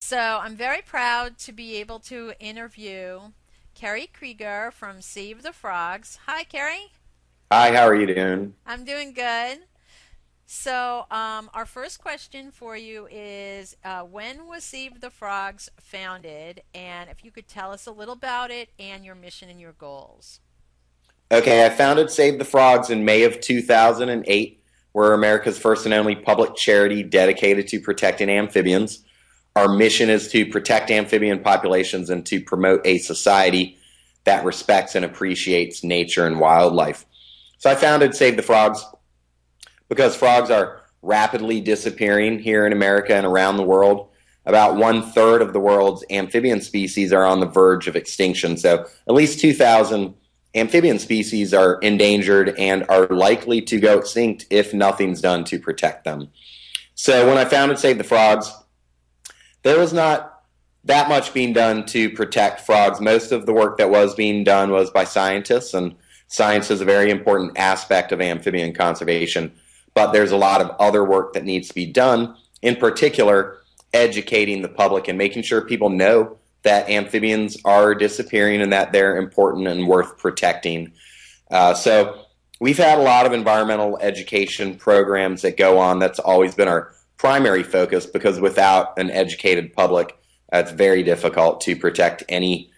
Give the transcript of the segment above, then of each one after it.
So I'm very proud to be able to interview Kerry Kriger from Save the Frogs. Hi, Kerry. Hi, how are you doing? I'm doing good. So, our first question for you is when was Save the Frogs founded? And if you could tell us a little about it and your mission and your goals. Okay, I founded Save the Frogs in May of 2008. We're America's first and only public charity dedicated to protecting amphibians. Our mission is to protect amphibian populations and to promote a society that respects and appreciates nature and wildlife. So I founded Save the Frogs because frogs are rapidly disappearing here in America and around the world. About one third of the world's amphibian species are on the verge of extinction. So at least 2,000 amphibian species are endangered and are likely to go extinct if nothing's done to protect them. So when I founded Save the Frogs, there was not that much being done to protect frogs. Most of the work that was being done was by scientists, and science is a very important aspect of amphibian conservation. But there's a lot of other work that needs to be done, in particular, educating the public and making sure people know that amphibians are disappearing and that they're important and worth protecting. So we've had a lot of environmental education programs that go on. That's always been our primary focus because without an educated public, it's very difficult to protect any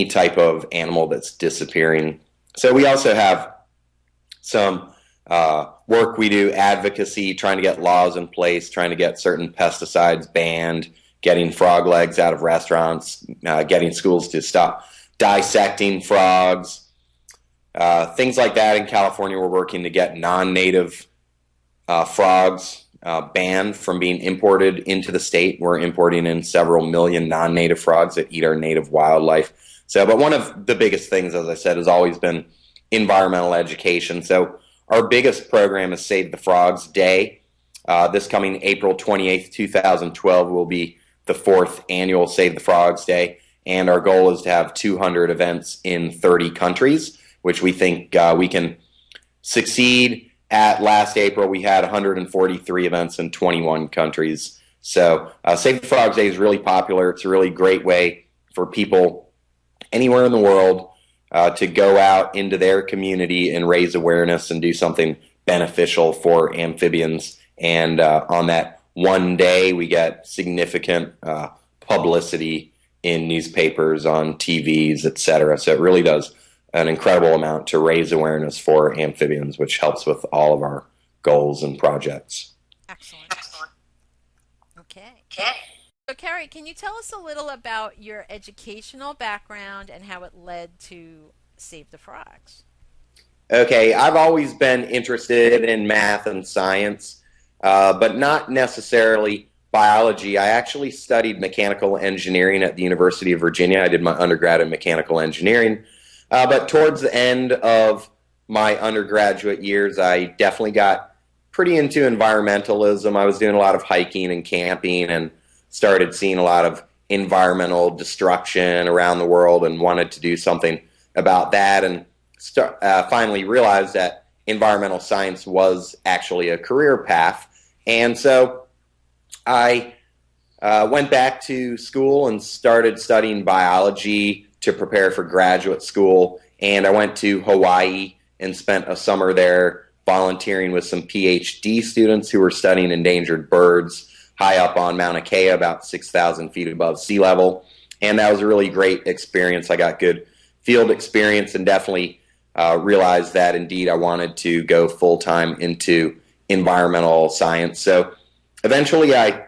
type of animal that's disappearing. So we also have some work we do, advocacy, trying to get laws in place, trying to get certain pesticides banned, getting frog legs out of restaurants, getting schools to stop dissecting frogs, things like that. In California, we're working to get non-native frogs banned from being imported into the state. We're importing in several million non-native frogs that eat our native wildlife. So, but one of the biggest things, as I said, has always been environmental education. So our biggest program is Save the Frogs Day. This coming April 28th, 2012 will be the fourth annual Save the Frogs Day. And our goal is to have 200 events in 30 countries, which we think we can succeed. At last April, we had 143 events in 21 countries. So Save the Frogs Day is really popular. It's a really great way for people anywhere in the world to go out into their community and raise awareness and do something beneficial for amphibians. And on that one day, we get significant publicity in newspapers, on TVs, etc. So it really does an incredible amount to raise awareness for amphibians, which helps with all of our goals and projects. Excellent. Okay. So, Kerry, can you tell us a little about your educational background and how it led to Save the Frogs? Okay, I've always been interested in math and science, but not necessarily biology. I actually studied mechanical engineering at the University of Virginia. I did my undergrad in mechanical engineering. But towards the end of my undergraduate years, I definitely got pretty into environmentalism. I was doing a lot of hiking and camping and started seeing a lot of environmental destruction around the world and wanted to do something about that, and finally realized that environmental science was actually a career path. And so I went back to school and started studying biology to prepare for graduate school. And I went to Hawaii and spent a summer there volunteering with some PhD students who were studying endangered birds high up on Mauna Kea, about 6,000 feet above sea level. And that was a really great experience. I got good field experience and definitely realized that indeed I wanted to go full time into environmental science. So eventually I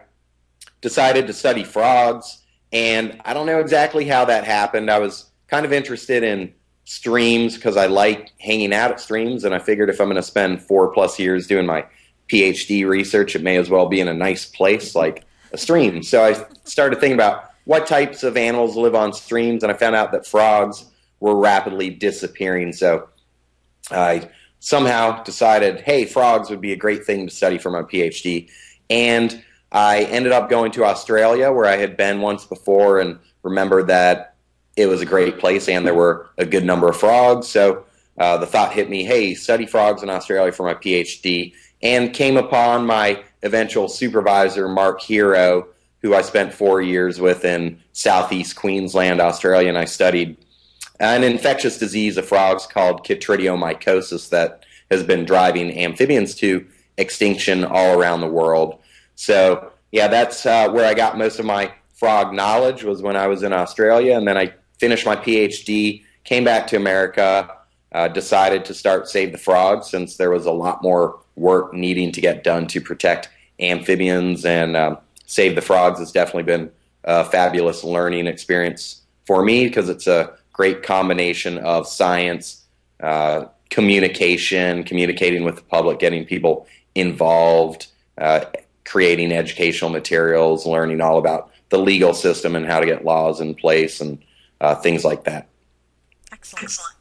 decided to study frogs, and I don't know exactly how that happened. I was kind of interested in streams because I like hanging out at streams, and I figured if I'm going to spend 4+ years doing my PhD research, it may as well be in a nice place like a stream. So I started thinking about what types of animals live on streams, and I found out that frogs were rapidly disappearing. So I somehow decided, hey, frogs would be a great thing to study for my PhD. And I ended up going to Australia, where I had been once before, and remembered that it was a great place and there were a good number of frogs. So the thought hit me, hey, study frogs in Australia for my PhD, and came upon my eventual supervisor, Mark Hero, who I spent 4 years with in southeast Queensland, Australia, and I studied an infectious disease of frogs called chytridiomycosis that has been driving amphibians to extinction all around the world. So, yeah, that's where I got most of my frog knowledge, was when I was in Australia, and then I finished my PhD, came back to America, decided to start Save the Frogs since there was a lot more work needing to get done to protect amphibians, and Save the Frogs has definitely been a fabulous learning experience for me because it's a great combination of science, communicating with the public, getting people involved, creating educational materials, learning all about the legal system and how to get laws in place and things like that. Excellent.